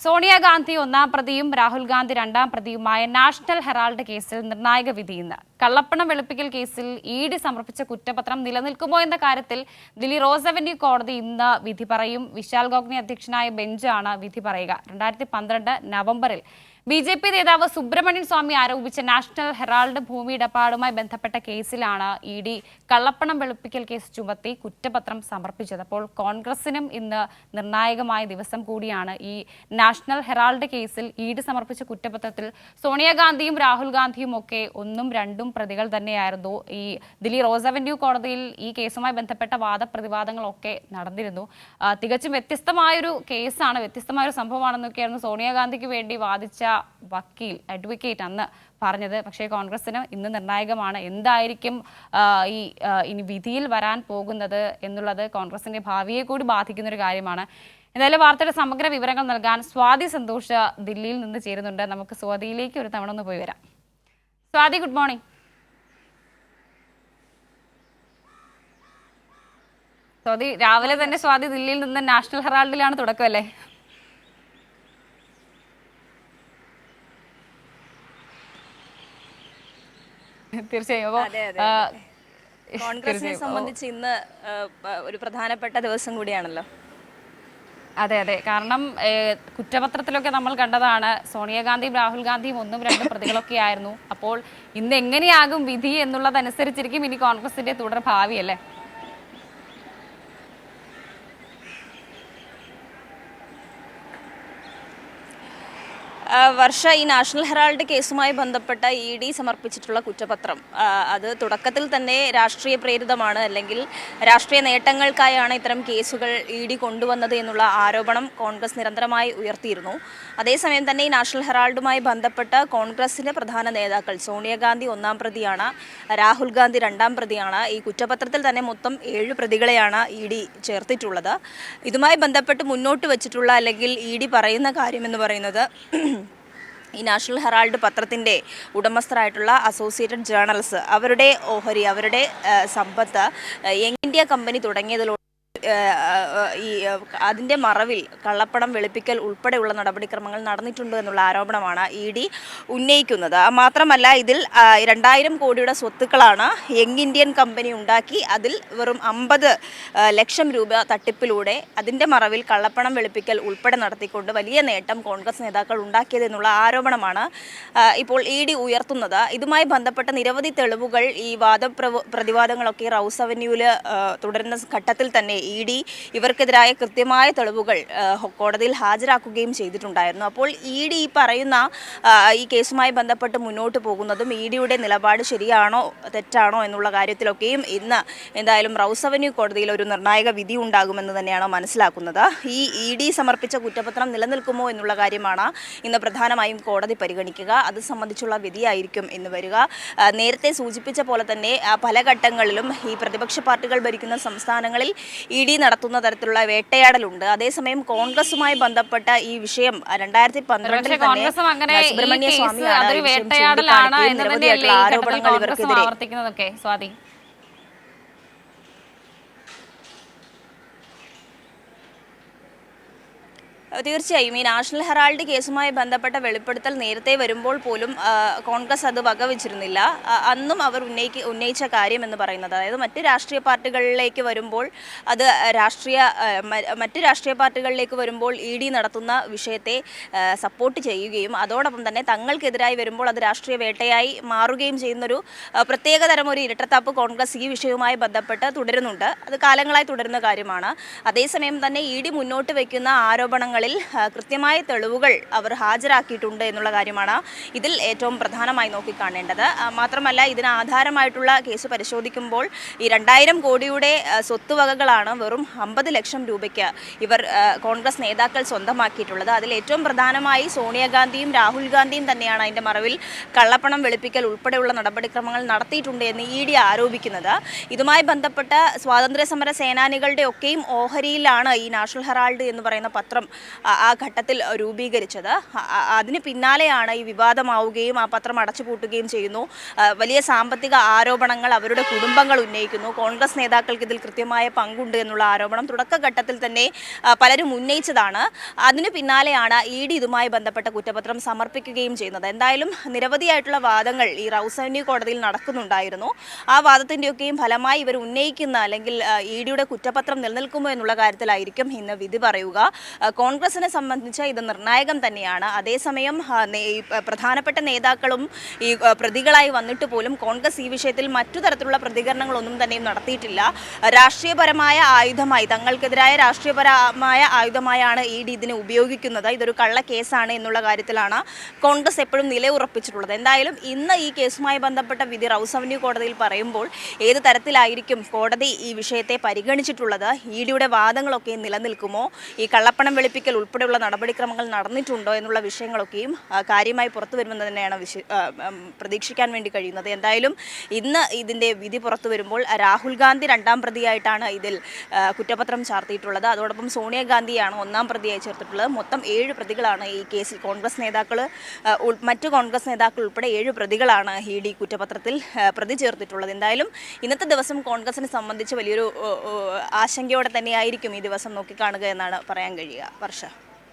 സോണിയാഗാന്ധി ഒന്നാം പ്രതിയും രാഹുൽ ഗാന്ധി രണ്ടാം പ്രതിയുമായ നാഷണൽ ഹെറാൾഡ് കേസിൽ നിർണായക വിധി ഇന്ന്. കള്ളപ്പണം വെളുപ്പിക്കൽ കേസിൽ ഇഡി സമർപ്പിച്ച കുറ്റപത്രം നിലനിൽക്കുമോ എന്ന കാര്യത്തിൽ ദില്ലി റോസ് അവന്യൂ കോടതി ഇന്ന് വിധി പറയും. വിശാൽ ഗോഗ്നെ അധ്യക്ഷനായ ബെഞ്ചാണ് വിധി പറയുക. 2012 നവംബറിൽ BJP നേതാവ് സുബ്രഹ്മണ്യൻ സ്വാമി ആരോപിച്ച നാഷണൽ ഹെറാൾഡ് ഭൂമി ഇടപാടുമായി ബന്ധപ്പെട്ട കേസിലാണ് ഇഡി കള്ളപ്പണം വെളുപ്പിക്കൽ കേസ് ചുമത്തി കുറ്റപത്രം സമർപ്പിച്ചത്. അപ്പോൾ കോൺഗ്രസിനും ഇന്ന് നിർണായകമായ ദിവസം കൂടിയാണ്. ഈ നാഷണൽ ഹെറാൾഡ് കേസിൽ ഇഡി സമർപ്പിച്ച കുറ്റപത്രത്തിൽ സോണിയാഗാന്ധിയും രാഹുൽ ഗാന്ധിയും ഒക്കെ ഒന്നും രണ്ടും പ്രതികൾ തന്നെയായിരുന്നു. ഈ ദില്ലി റോസ് അവന്യൂ കോടതിയിൽ ഈ കേസുമായി ബന്ധപ്പെട്ട വാദപ്രതിവാദങ്ങളൊക്കെ നടന്നിരുന്നു. തികച്ചും വ്യത്യസ്തമായൊരു കേസാണ്, വ്യത്യസ്തമായൊരു സംഭവമാണെന്നൊക്കെയായിരുന്നു സോണിയാഗാന്ധിക്ക് വേണ്ടി വാദിച്ച വക്കീൽ അഡ്വക്കേറ്റ് അന്ന് പറഞ്ഞത്. പക്ഷേ കോൺഗ്രസിന് ഇന്ന് നിർണായകമാണ്. എന്തായിരിക്കും ഇനി വിധിയിൽ വരാൻ പോകുന്നത് എന്നുള്ളത് കോൺഗ്രസിന്റെ ഭാവിയെ കൂടി ബാധിക്കുന്ന ഒരു കാര്യമാണ്. എന്തായാലും വാർത്തയുടെ സമഗ്ര വിവരങ്ങൾ നൽകാൻ സ്വാതി സന്തോഷ് ദില്ലിയിൽ നിന്ന് ചേരുന്നുണ്ട്. നമുക്ക് സ്വാതിയിലേക്ക് ഒരു തവണ ഒന്ന് പോയി വരാം. Swathi, good morning. സ്വാതി, രാവിലെ തന്നെ സ്വാതി ദില്ലിയിൽ നിന്ന് നാഷണൽ ഹെറാൾഡിലാണ് തുടക്കമല്ലേ? തീർച്ചയായും. കോൺഗ്രസിനെ സംബന്ധിച്ച് ഇന്ന് ഒരു പ്രധാനപ്പെട്ട ദിവസം കൂടിയാണല്ലോ. അതെ അതെ, കാരണം കുറ്റപത്രത്തിലൊക്കെ നമ്മൾ കണ്ടതാണ് സോണിയാഗാന്ധിയും രാഹുൽ ഗാന്ധിയും ഒന്നും രണ്ടും പ്രതികളൊക്കെ ആയിരുന്നു. അപ്പോൾ ഇന്ന് എങ്ങനെയാകും വിധി എന്നുള്ളതനുസരിച്ചിരിക്കും ഇനി കോൺഗ്രസിന്റെ തുടർ ഭാവി അല്ലേ? വർഷ, ഈ നാഷണൽ ഹെറാൾഡ് കേസുമായി ബന്ധപ്പെട്ട ഇഡി സമർപ്പിച്ചിട്ടുള്ള കുറ്റപത്രം അത് തുടക്കത്തിൽ തന്നെ രാഷ്ട്രീയ പ്രേരിതമാണ്, അല്ലെങ്കിൽ രാഷ്ട്രീയ നേട്ടങ്ങൾക്കായാണ് ഇത്തരം കേസുകൾ ഇഡി കൊണ്ടുവന്നത് എന്നുള്ള ആരോപണം കോൺഗ്രസ് നിരന്തരമായി ഉയർത്തിയിരുന്നു. അതേസമയം തന്നെ ഈ നാഷണൽ ഹെറാൾഡുമായി ബന്ധപ്പെട്ട കോൺഗ്രസിൻ്റെ പ്രധാന നേതാക്കൾ സോണിയാഗാന്ധി ഒന്നാം പ്രതിയാണ്, രാഹുൽ ഗാന്ധി രണ്ടാം പ്രതിയാണ്. ഈ കുറ്റപത്രത്തിൽ തന്നെ മൊത്തം 7 പ്രതികളെയാണ് ഇഡി ചേർത്തിട്ടുള്ളത്. ഇതുമായി ബന്ധപ്പെട്ട് മുന്നോട്ട് വച്ചിട്ടുള്ള അല്ലെങ്കിൽ ഇഡി പറയുന്ന കാര്യമെന്ന് പറയുന്നത്, ഈ നാഷണൽ ഹെറാൾഡ് പത്രത്തിൻ്റെ ഉടമസ്ഥരായിട്ടുള്ള അസോസിയേറ്റഡ് ജേർണൽസ് അവരുടെ ഓഹരി, അവരുടെ സമ്പത്ത് യങ് ഇന്ത്യ കമ്പനി തുടങ്ങിയതിലൂടെ ഈ അതിൻ്റെ മറവിൽ കള്ളപ്പണം വെളുപ്പിക്കൽ ഉൾപ്പെടെയുള്ള നടപടിക്രമങ്ങൾ നടന്നിട്ടുണ്ട് എന്നുള്ള ആരോപണമാണ് ഇഡി ഉന്നയിക്കുന്നത്. മാത്രമല്ല, ഇതിൽ 2000 കോടിയുടെ സ്വത്തുക്കളാണ് യങ് ഇന്ത്യൻ കമ്പനി ഉണ്ടാക്കി അതിൽ വെറും 50 ലക്ഷം രൂപ തട്ടിപ്പിലൂടെ അതിൻ്റെ മറവിൽ കള്ളപ്പണം വെളുപ്പിക്കൽ ഉൾപ്പെടെ നടത്തിക്കൊണ്ട് വലിയ നേട്ടം കോൺഗ്രസ് നേതാക്കൾ ഉണ്ടാക്കിയതെന്നുള്ള ആരോപണമാണ് ഇപ്പോൾ ഇഡി ഉയർത്തുന്നത്. ഇതുമായി ബന്ധപ്പെട്ട നിരവധി തെളിവുകൾ, ഈ പ്രതിവാദങ്ങളൊക്കെ റൗസ് അവന്യൂവിൽ തുടരുന്ന ഘട്ടത്തിൽ തന്നെ ഇഡി ഇവർക്കെതിരായ കൃത്യമായ തെളിവുകൾ കോടതിയിൽ ഹാജരാക്കുകയും ചെയ്തിട്ടുണ്ടായിരുന്നു. അപ്പോൾ ഇഡി ഈ പറയുന്ന ഈ കേസുമായി ബന്ധപ്പെട്ട് മുന്നോട്ട് പോകുന്നതും ഇഡിയുടെ നിലപാട് ശരിയാണോ തെറ്റാണോ എന്നുള്ള കാര്യത്തിലൊക്കെയും ഇന്ന് എന്തായാലും റൗസ് അവന്യൂ കോടതിയിൽ ഒരു നിർണായക വിധി ഉണ്ടാകുമെന്ന് തന്നെയാണ് മനസ്സിലാക്കുന്നത്. ഈ ഇഡി സമർപ്പിച്ച കുറ്റപത്രം നിലനിൽക്കുമോ എന്നുള്ള കാര്യമാണ് ഇന്ന് പ്രധാനമായും കോടതി പരിഗണിക്കുക. അത് സംബന്ധിച്ചുള്ള വിധിയായിരിക്കും ഇന്ന് വരിക. നേരത്തെ സൂചിപ്പിച്ച പോലെ തന്നെ പല ഘട്ടങ്ങളിലും ഈ പ്രതിപക്ഷ പാർട്ടികൾ ഭരിക്കുന്ന സംസ്ഥാനങ്ങളിൽ ഇഡി നടത്തുന്ന തരത്തിലുള്ള വേട്ടയാടലുണ്ട്. അതേസമയം കോൺഗ്രസുമായി ബന്ധപ്പെട്ട ഈ വിഷയം 2012 തന്നെ സുബ്രഹ്മണ്യ സ്വാമിയാണ് നിരവധിയായിട്ടുള്ള ആരോപണങ്ങൾ ഇവർക്കെതിരെ. സ്വാതി, തീർച്ചയായും ഈ നാഷണൽ ഹെറാൾഡ് കേസുമായി ബന്ധപ്പെട്ട വെളിപ്പെടുത്തൽ നേരത്തെ വരുമ്പോൾ പോലും കോൺഗ്രസ് അത് വകവെച്ചിരുന്നില്ല. അന്നും അവർ ഉന്നയിച്ച കാര്യം എന്ന് പറയുന്നത്, അതായത് മറ്റ് രാഷ്ട്രീയ പാർട്ടികളിലേക്ക് വരുമ്പോൾ അത് മറ്റ് രാഷ്ട്രീയ പാർട്ടികളിലേക്ക് വരുമ്പോൾ ഇഡി നടത്തുന്ന വിഷയത്തെ സപ്പോർട്ട് ചെയ്യുകയും അതോടൊപ്പം തന്നെ തങ്ങൾക്കെതിരായി വരുമ്പോൾ അത് രാഷ്ട്രീയ വേട്ടയായി മാറുകയും ചെയ്യുന്നൊരു പ്രത്യേകതരം ഒരു ഇരട്ടത്താപ്പ് കോൺഗ്രസ് ഈ വിഷയവുമായി ബന്ധപ്പെട്ട് തുടരുന്നുണ്ട്. അത് കാലങ്ങളായി തുടരുന്ന കാര്യമാണ്. അതേസമയം തന്നെ ഇഡി മുന്നോട്ട് വയ്ക്കുന്ന ആരോപണങ്ങൾ കൃത്യമായ തെളിവുകൾ അവർ ഹാജരാക്കിയിട്ടുണ്ട് എന്നുള്ള കാര്യമാണ് ഇതിൽ ഏറ്റവും പ്രധാനമായി നോക്കിക്കാണേണ്ടത്. മാത്രമല്ല, ഇതിന് ആധാരമായിട്ടുള്ള കേസ് പരിശോധിക്കുമ്പോൾ ഈ 2000 കോടിയുടെ സ്വത്തുവകകളാണ് വെറും 50 ലക്ഷം രൂപയ്ക്ക് ഇവർ കോൺഗ്രസ് നേതാക്കൾ സ്വന്തമാക്കിയിട്ടുള്ളത്. അതിൽ ഏറ്റവും പ്രധാനമായി സോണിയാഗാന്ധിയും രാഹുൽ ഗാന്ധിയും തന്നെയാണ് അതിൻ്റെ മറവിൽ കള്ളപ്പണം വെളുപ്പിക്കൽ ഉൾപ്പെടെയുള്ള നടപടിക്രമങ്ങൾ നടത്തിയിട്ടുണ്ട് എന്ന് ഇഡി ആരോപിക്കുന്നത്. ഇതുമായി ബന്ധപ്പെട്ട സ്വാതന്ത്ര്യ സമര സേനാനികളുടെ ഒക്കെയും ഓഹരിയിലാണ് ഈ നാഷണൽ ഹെറാൾഡ് എന്ന് പറയുന്ന പത്രം ആ ഘട്ടത്തിൽ രൂപീകരിച്ചത്. അതിന് പിന്നാലെയാണ് ഈ വിവാദമാവുകയും ആ പത്രം അടച്ചുപൂട്ടുകയും ചെയ്യുന്നു. വലിയ സാമ്പത്തിക ആരോപണങ്ങൾ അവരുടെ കുടുംബങ്ങൾ ഉന്നയിക്കുന്നു. കോൺഗ്രസ് നേതാക്കൾക്ക് ഇതിൽ കൃത്യമായ പങ്കുണ്ട് എന്നുള്ള ആരോപണം തുടക്കഘട്ടത്തിൽ തന്നെ പലരും ഉന്നയിച്ചതാണ്. അതിനു പിന്നാലെയാണ് ED ഇതുമായി ബന്ധപ്പെട്ട കുറ്റപത്രം സമർപ്പിക്കുകയും ചെയ്യുന്നത്. എന്തായാലും നിരവധിയായിട്ടുള്ള വാദങ്ങൾ ഈ റൌസ് അവന്യൂ കോടതിയിൽ നടക്കുന്നുണ്ടായിരുന്നു. ആ വാദത്തിൻ്റെയൊക്കെയും ഫലമായി ഇവർ ഉന്നയിക്കുന്ന അല്ലെങ്കിൽ EDയുടെ കുറ്റപത്രം നിലനിൽക്കുമോ എന്നുള്ള കാര്യത്തിലായിരിക്കും ഇന്ന് വിധി പറയുക. കോൺഗ്രസിനെ സംബന്ധിച്ച് ഇത് നിർണായകം തന്നെയാണ്. അതേസമയം പ്രധാനപ്പെട്ട നേതാക്കളും ഈ പ്രതികളായി വന്നിട്ട് പോലും കോൺഗ്രസ് ഈ വിഷയത്തിൽ മറ്റു തരത്തിലുള്ള പ്രതികരണങ്ങളൊന്നും തന്നെയും നടത്തിയിട്ടില്ല. രാഷ്ട്രീയപരമായ ആയുധമായി, തങ്ങൾക്കെതിരായ രാഷ്ട്രീയപരമായ ആയുധമായാണ് ED ഇതിനെ ഉപയോഗിക്കുന്നത്. ഇതൊരു കള്ള കേസാണ് എന്നുള്ള കാര്യത്തിലാണ് കോൺഗ്രസ് എപ്പോഴും നിലയുറപ്പിച്ചിട്ടുള്ളത്. എന്തായാലും ഇന്ന് ഈ കേസുമായി ബന്ധപ്പെട്ട വിധി റൌസ് അവന്യൂ കോടതിയിൽ പറയുമ്പോൾ ഏത് തരത്തിലായിരിക്കും കോടതി ഈ വിഷയത്തെ പരിഗണിച്ചിട്ടുള്ളത്, EDയുടെ വാദങ്ങളൊക്കെ നിലനിൽക്കുമോ, ഈ കള്ളപ്പണം വെളുപ്പിക്കൽ ഉൾപ്പെടെയുള്ള നടപടിക്രമങ്ങൾ നടന്നിട്ടുണ്ടോ എന്നുള്ള വിഷയങ്ങളൊക്കെയും കാര്യമായി പുറത്തു വരുമെന്ന് തന്നെയാണ് പ്രതീക്ഷിക്കാൻ വേണ്ടി കഴിയുന്നത്. എന്തായാലും ഇന്ന് ഇതിൻ്റെ വിധി പുറത്തു വരുമ്പോൾ രാഹുൽ ഗാന്ധി 2ാം പ്രതിയായിട്ടാണ് ഇതിൽ കുറ്റപത്രം ചാർത്തിയിട്ടുള്ളത്. അതോടൊപ്പം സോണിയാഗാന്ധിയാണ് 1ാം പ്രതിയായി ചേർത്തിട്ടുള്ളത്. മൊത്തം 7 പ്രതികളാണ് ഈ കേസിൽ. മറ്റു കോൺഗ്രസ് നേതാക്കൾ ഉൾപ്പെടെ 7 പ്രതികളാണ് ED കുറ്റപത്രത്തിൽ പ്രതി ചേർത്തിട്ടുള്ളത്. എന്തായാലും ഇന്നത്തെ ദിവസം കോൺഗ്രസിനെ സംബന്ധിച്ച് വലിയൊരു ആശങ്കയോടെ തന്നെയായിരിക്കും ഈ ദിവസം നോക്കിക്കാണുക എന്നാണ് പറയാൻ കഴിയുക. വർഷ.